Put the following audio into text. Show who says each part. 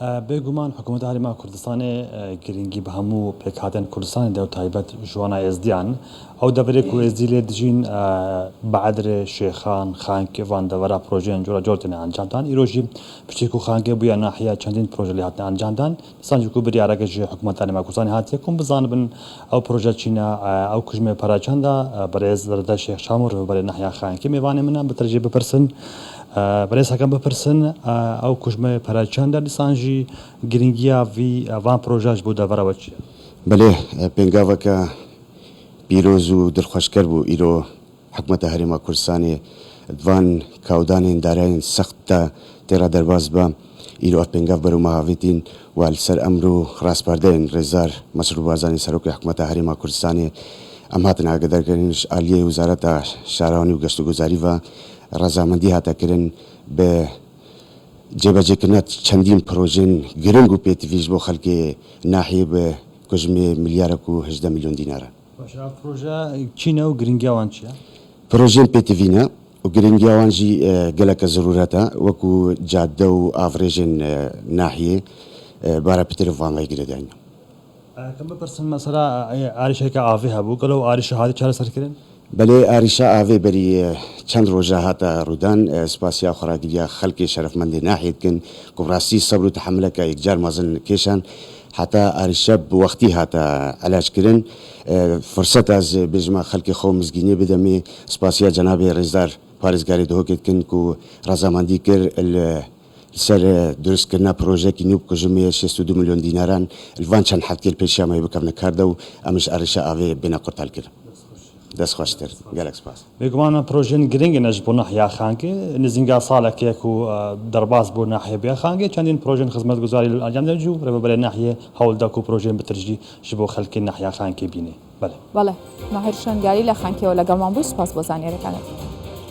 Speaker 1: بێگومان حکوومەت هەرێما کوردستانê girîngî bi hemû pêkhatên Kurdistanê de û taybet ji wana êzdiyan ew deverê ku êzdî lê dijîn bi Edrê, Şêxan, Xankêvan devera projeyên cora cor têne encamdan. Îro jî piçêk û Xankê bûye nahiya çendîn proje lê hatine encamdan. Dîsan jî ku biryareke ji Hikûmeta Herêma Kurdistanê hatiye kum bizanibin ew proje çîne ew ku ji me pera çend e birêz Zirde Şêx Şamûr rêveberê nahiya Xankê mêvanê min e bi tercih bipirsin. برای سکم بپرسن او کجمه پراچند در دیسان جی گرینگیا وی وان پروژهش بود داور وچی.
Speaker 2: بله پنگاوه که پیروز و درخواست بو ایرو حکومت هرما کردستانی وان کودان دارین سخت ترا درباز با ایرو پنگاو برو مهاویتین و السر امرو راست پردین رزار مسرور بازانی سروک حکومت هرما کردستانی امهاتنا قدر کنیش عالیه وزارت شهرانی و گشت و گذاری و رضامندی هاتا کرن به جبهه کنات چندین پروژن گرنگ و پیتویج با خلق ناحیه به کجمه میلیارد و 18 میلیون دیناره.
Speaker 1: باشه پروژه چینه و گرینگی آن چیه؟
Speaker 2: پروژه پیتوینا و گرینگی آنجی گلک ضرورتا وکو جاده و آفریجن ناحیه برای پتر وانگای گردن.
Speaker 1: کم بپرسن مثلا عارشه که آوی هبو کلو عارشه هادی چهار سر کردن؟
Speaker 2: بله عارشه آوی بری چند روزه هاتا رودان سپاسیا خراجیه خلق شرفمند ناحیه کن کبراسی صبر و تحمل که یکجار مازن کشان حتی عارشه بوقتی هاتا علاج کردن فرصت از بجمع خلق خوم مزگینی بدمی سپاسیا جناب رزدار پارزگاری دو کن کو رضامندی کر سر درست کردن پروژه کی نیوب کجمه 62 میلیون دیناران الوان چند حد کل پیشیا ما بکرن کرده و امش عارشه آوی بنا قرطال کرد. دست خوشتر گلک سپاس.
Speaker 1: بگمان پروژه گرینگ نجبو ناحیه خانگی نزینگا سال که کو درباز بو ناحیه بیا خانگی چندین پروژه خدمت گزاری انجام دادجو ربع ناحیه حول داکو پروژه بترجی جبو خلق ناحیه خانگی بینه. بله.
Speaker 3: بله. ماهر شنگاری لخانگی ولا گرمان بو سپاس بزنی رکنه.